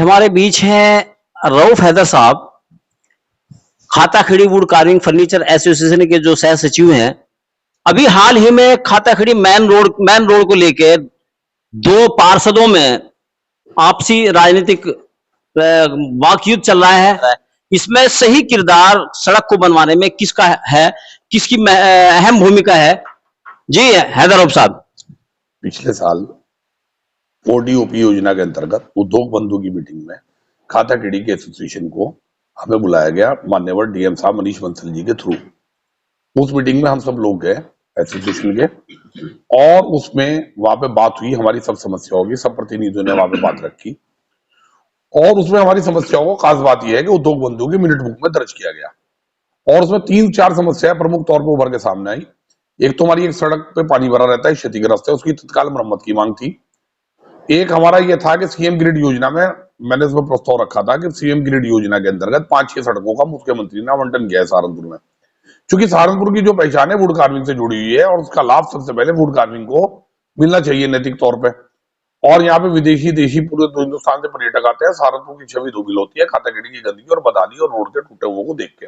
हमारे बीच हैं रऊफ हैदर साहब, Khatakheri would carving furniture association के जो सह सचिव हैं। अभी हाल ही में खाताखेड़ी मेन रोड को लेकर दो पार्षदों में आपसी राजनीतिक वाक युद्ध चल रहा है। इसमें सही किरदार सड़क को बनवाने में किसका है, किसकी अहम भूमिका है? जी हैदर रऊफ साहब, पिछले साल ओडीओपी योजना के अंतर्गत उद्योग बंधु की मीटिंग में खाताखेड़ी के एसोसिएशन को हमें बुलाया गया मान्यवर डीएम साहब मनीष बंसल जी के थ्रू। उस मीटिंग में हम सब लोग गए एसोसिएशन के, और उसमें वहां पे बात हुई, हमारी सब समस्याओं की, सब प्रतिनिधियों ने वहां पे बात रखी। और उसमें हमारी समस्याओं को खास बात यह है कि उद्योग बंधु की मिनट बुक में दर्ज किया गया, और उसमें 3-4 समस्याएं प्रमुख तौर पर उभर के सामने आई। एक तो हमारी एक सड़क पे पानी भरा रहता है, क्षतिग्रस्त है, उसकी तत्काल मरम्मत की मांग थी। एक हमारा ये था कि सीएम ग्रिड योजना में मैंने इसमें प्रस्ताव रखा था कि सीएम ग्रिड योजना के अंतर्गत 5-6 सड़कों का मुख्यमंत्री ने आवंटन किया है सहारनपुर में। क्योंकि सहारनपुर की जो पहचान है वुड कार्विंग से जुड़ी हुई है, और उसका लाभ सबसे पहले वुड कार्विंग को मिलना चाहिए नैतिक तौर पे। और यहाँ पे विदेशी देशी पूरे हिंदुस्तान से पर्यटक आते हैं। सहारनपुर की छवि धूमिल होती है खाताखेड़ी की गंदगी और बदहाली और रोड के टूटे हुए को देख के।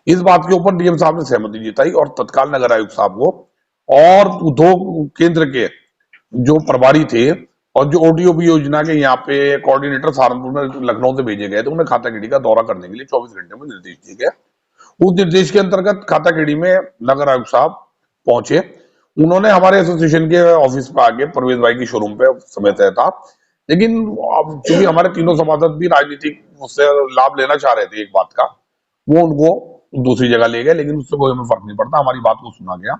इस बात के ऊपर डीएम साहब ने सहमति जताई और तत्काल नगर आयुक्त साहब को और उद्योग केंद्र के जो प्रभारी थे और जो ओडीओपी योजना के यहाँ पे कोऑर्डिनेटर सहारनपुर में लखनऊ से भेजे गए थे, उन्हें खाताखेड़ी का दौरा करने के लिए 24 घंटे में निर्देश दिए गए। उस निर्देश के अंतर्गत खाताखेड़ी में नगर आयुक्त साहब पहुंचे। उन्होंने हमारे एसोसिएशन के ऑफिस पे आके परवेज भाई की शोरूम पे समय तय था, लेकिन अब चूंकि हमारे तीनों सभासद भी राजनीतिक उससे लाभ लेना चाह रहे थे एक बात का, वो उनको दूसरी जगह ले गए, लेकिन उससे कोई हमें फर्क नहीं पड़ता। हमारी बात को सुना गया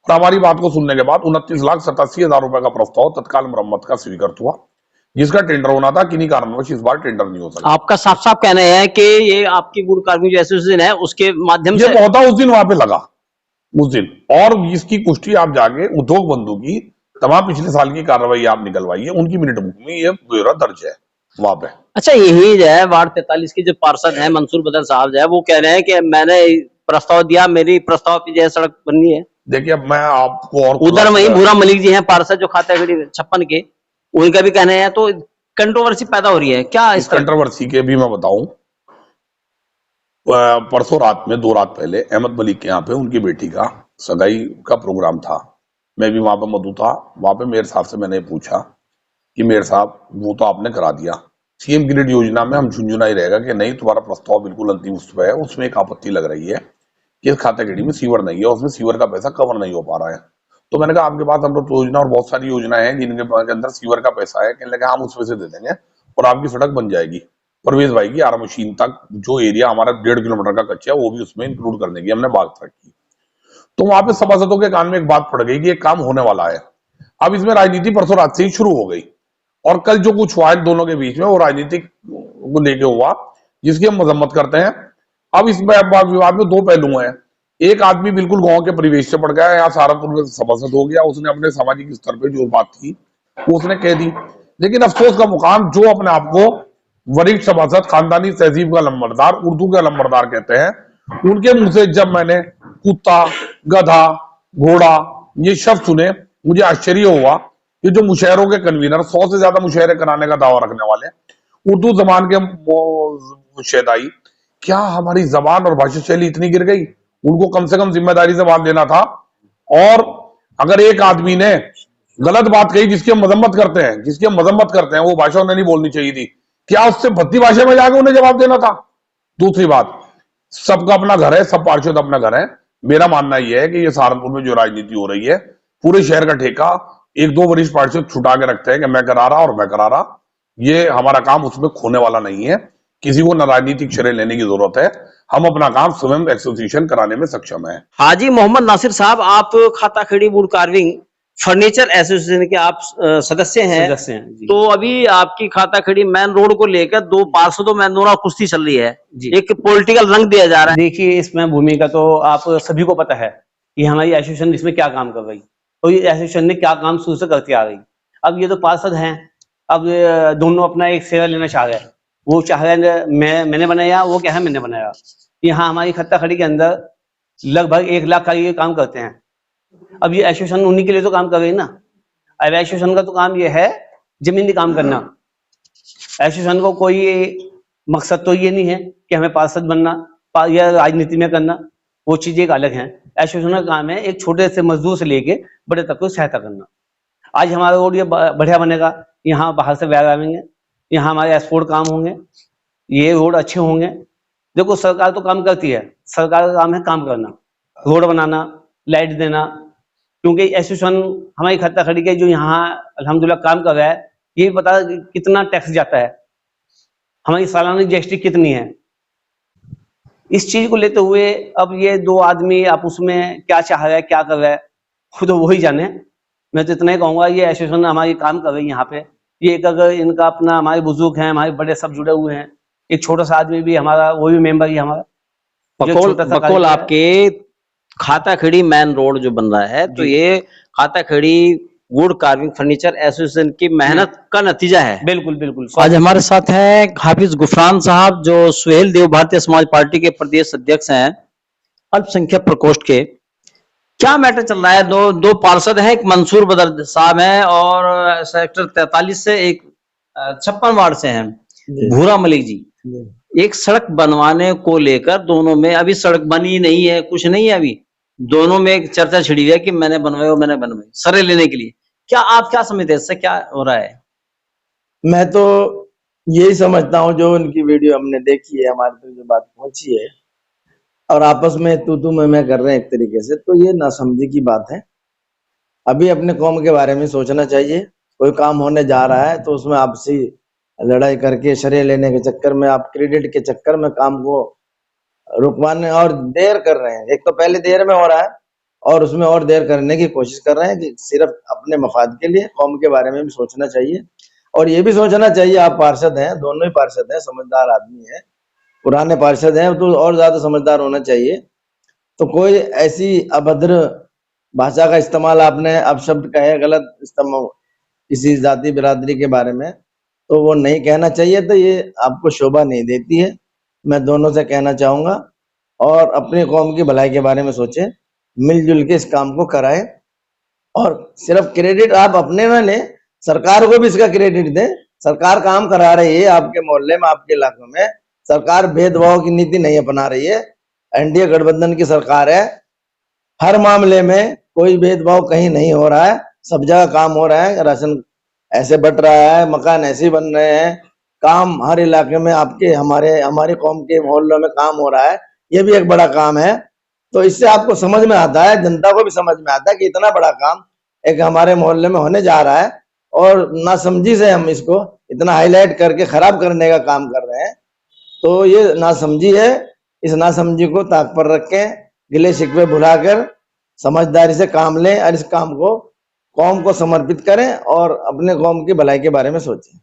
और हमारी बात को सुनने के बाद 29,87,000 रुपए का प्रस्ताव तत्काल मरम्मत का स्वीकृत हुआ, जिसका टेंडर होना था। किन्हीं कारणवश इस बार टेंडर नहीं हो सका। आपका साफ साफ कहना है कि ये आपकी वुड कार्विंग जो एसोसिएशन है उसके माध्यम से पौधा उस दिन वहां पे लगा उस दिन, और इसकी पुष्टि आप जाके उद्योग बंधु की तमाम पिछले साल की कार्रवाई आप निकलवाइए, उनकी मिनट बुक में ये ब्यौरा दर्ज है वहां पे। अच्छा, यही जो है वार्ड 43 के जो पार्षद हैं मंसूर बदर साहब जो है, वो कह रहे हैं कि मैंने प्रस्ताव दिया, मेरी प्रस्ताव की जो है सड़क बननी है। देखिए, अब मैं आपको और उधर वही भूरा मलिक जी हैं पार्षद जो खाताखेड़ी 56 के, उनका भी कहना है। तो कंट्रोवर्सी पैदा हो रही है क्या इस कंट्रोवर्सी के भी मैं बताऊं? परसों रात में 2 रात पहले अहमद मलिक के यहाँ पे उनकी बेटी का सगाई का प्रोग्राम था। मैं भी वहां पे मौजूद था। वहां पे मेयर साहब से मैंने पूछा कि मेयर साहब, वो तो आपने करा दिया, सीएम ग्रिड योजना में हम झुंझुना ही रहेगा कि नहीं? तुम्हारा प्रस्ताव बिल्कुल अंतिम उस पर है। उसमें एक आपत्ति लग रही है कि खाताखेड़ी में सीवर नहीं है, उसमें सीवर का पैसा कवर नहीं हो पा रहा है। तो मैंने कहा आपके पास अमृत योजना और बहुत सारी योजना है जिनके अंदर सीवर का पैसा है। कहने लगा हम उसमें से दे देंगे और आपकी सड़क बन जाएगी। परवेज भाई की आरा मशीन तक जो एरिया हमारा 1.5 किलोमीटर का कच्चा है वो भी उसमें इंक्लूड करने की हमने बात रखी। तो वहां पे सभासदों के कान में एक बात पड़ गई कि एक काम होने वाला है। अब इसमें राजनीति परसों रात से ही शुरू हो गई, और कल जो कुछ हुआ है दोनों के बीच में वो राजनीतिक को लेके हुआ, जिसकी हम मजम्मत करते हैं। अब इस विवाद में 2 पहलू हैं। एक आदमी बिल्कुल गांव के परिवेश से पड़ गया, यहाँ सहारनपुर में सभासद हो गया, उसने अपने सामाजिक स्तर पे जो बात थी वो उसने कह दी। लेकिन अफसोस का मुकाम, जो अपने आप को वरिष्ठ सभासद, खानदानी तहजीब का लंबरदार, उर्दू का लंबरदार कहते हैं, उनके मुंह से जब मैंने कुत्ता, गधा, घोड़ा ये शब्द सुने, मुझे आश्चर्य हुआ कि जो मुशायरों के कन्वीनर, 100 से ज्यादा मुशायरे कराने का दावा रखने वाले, उर्दू जबान के मुशायदाई, क्या हमारी जबान और भाषा शैली इतनी गिर गई? उनको कम से कम जिम्मेदारी से बात लेना था। और अगर एक आदमी ने गलत बात कही जिसकी हम मजम्मत करते हैं, वो भाषा उन्हें नहीं बोलनी चाहिए थी, क्या उससे भद्दी भाषा में जाकर उन्हें जवाब देना था? दूसरी बात, सबका अपना घर है, सब पार्षद अपना घर है। मेरा मानना यह है कि ये सहारनपुर में जो राजनीति हो रही है, पूरे शहर का ठेका 1-2 वरिष्ठ पार्षद छुटा के रखते हैं कि मैं करा रहा और मैं करा रहा। ये हमारा काम उसमें खोने वाला नहीं है। किसी को न राजनीतिक श्रेय लेने की जरूरत है। हम अपना काम स्वयं एसोसिएशन कराने में सक्षम है। हाजी मोहम्मद नासिर साहब, आप Khatakheri would carving furniture association के आप सदस्य हैं जी। तो अभी आपकी खाताखेड़ी मेन रोड को लेकर 2 पार्षदों में दोनों कुश्ती चल रही है जी। एक पॉलिटिकल रंग दिया जा रहा है। देखिए, इसमें भूमिका तो आप सभी को पता है कि हमारी एसोसिएशन इसमें क्या काम कर रही, और ये एसोसिएशन ने क्या काम शुरू से करती आ रही। अब ये तो पार्षद हैं, अब दोनों अपना एक शेयर लेना चाह रहे हैं। वो चाह रहे हैं मैंने बनाया, वो क्या है मैंने बनाया। यहाँ हमारी खाताखेड़ी के अंदर लगभग 1 लाख का ये काम करते हैं। अब ये एसोसिएशन उन्हीं के लिए तो काम कर रही है ना। अब एसोसिएशन का तो काम ये है जमीनी काम करना, एसोसिएशन को कोई मकसद तो ये नहीं है कि हमें पार्षद बनना या राजनीति में करना, वो चीज़ एक अलग है। एसोसिएशन का काम है एक छोटे से मजदूर से लेके बड़े तक को सहायता करना। आज हमारा रोड ये बढ़िया बनेगा, यहाँ बाहर से बैग आएंगे, यहाँ हमारे एक्सपोर्ट काम होंगे, ये रोड अच्छे होंगे। देखो सरकार तो काम करती है, सरकार का काम है काम करना, रोड बनाना, लाइट देना। क्योंकि एसोसिएशन हमारी खत्ता खड़ी के जो यहाँ अल्हम्दुलिल्लाह काम कर रहा है, ये पता कितना टैक्स जाता है, हमारी सालाना जीएसटी कितनी है। इस चीज को लेते हुए अब ये दो आदमी आपस में क्या चाह रहा है, क्या कर रहा है, खुद वही जाने। मैं तो इतना ही कहूंगा, ये एसोसिएशन हमारी काम कर रही है यहाँ पे। ये एक अगर इनका अपना, हमारे बुजुर्ग हैं, हमारे बड़े सब जुड़े हुए हैं, एक छोटा सा आदमी भी हमारा, वो भी मेंबर ही हमारा। बकौल आपके खाता खेड़ी मेन रोड जो बन रहा है, तो ये Khata Kheri wood carving furniture association की मेहनत का नतीजा है। बिल्कुल बिल्कुल। आज हमारे साथ हैं हाफिज गुफरान साहब, जो सुहेल देव भारतीय समाज पार्टी के प्रदेश अध्यक्ष हैं अल्पसंख्यक प्रकोष्ठ के। क्या मैटर चल रहा है? दो पार्षद हैं, एक मंसूर बदर साहब हैं और सेक्टर 43 से, एक 56 वार्ड से हैं भूरा मलिक जी। एक सड़क बनवाने को लेकर दोनों में, अभी सड़क बनी नहीं है, कुछ नहीं है, अभी दोनों में एक चर्चा छिड़ी हुई है कि मैंने बनवाई सरे लेने के लिए। क्या आप क्या समझते हैं, इससे क्या हो रहा है? मैं तो यही समझता हूँ, जो उनकी वीडियो हमने देखी है, हमारे तक जो बात पहुंची है और आपस में तू मैं कर रहे हैं एक तरीके से, तो ये नासमझी की बात है। अभी अपने कौम के बारे में सोचना चाहिए। कोई काम होने जा रहा है तो उसमें आपसी लड़ाई करके श्रेय लेने के चक्कर में, आप क्रेडिट के चक्कर में काम को रुकवाने और देर कर रहे हैं। एक तो पहले देर में हो रहा है और उसमें और देर करने की कोशिश कर रहे हैं कि सिर्फ अपने मफाद के लिए। कौम के बारे में भी सोचना चाहिए और ये भी सोचना चाहिए, आप पार्षद हैं, दोनों ही पार्षद हैं, समझदार आदमी है, पुराने पार्षद हैं, तो और ज्यादा समझदार होना चाहिए। तो कोई ऐसी अभद्र भाषा का इस्तेमाल, आपने अपशब्द कहे, गलत इस्तेमाल किसी जाति बिरादरी के बारे में, तो वो नहीं कहना चाहिए। तो ये आपको शोभा नहीं देती है। मैं दोनों से कहना चाहूंगा, और अपने कौम की भलाई के बारे में सोचें, मिलजुल के इस काम को कराएं और सिर्फ क्रेडिट आप अपने में लें, सरकार को भी इसका क्रेडिट दें। सरकार काम करा रही है आपके मोहल्ले में, आपके इलाकों में। सरकार भेदभाव की नीति नहीं अपना रही है। एनडीए गठबंधन की सरकार है। हर मामले में कोई भेदभाव कहीं नहीं हो रहा है, सब जगह काम हो रहा है। राशन ऐसे बट रहा है, मकान ऐसे बन रहे हैं, काम हर इलाके में आपके हमारे कौम के मोहल्लों में काम हो रहा है। ये भी एक बड़ा काम है। तो इससे आपको समझ में आता है, जनता को भी समझ में आता है कि इतना बड़ा काम एक हमारे मोहल्ले में होने जा रहा है और नासमझी से हम इसको इतना हाईलाइट करके खराब करने का काम कर रहे हैं। तो ये नासमझी है। इस नासमझी को ताक पर रखें, गिले शिकवे भुलाकर समझदारी से काम लें और इस काम को कौम को समर्पित करें और अपने कौम की भलाई के बारे में सोचें।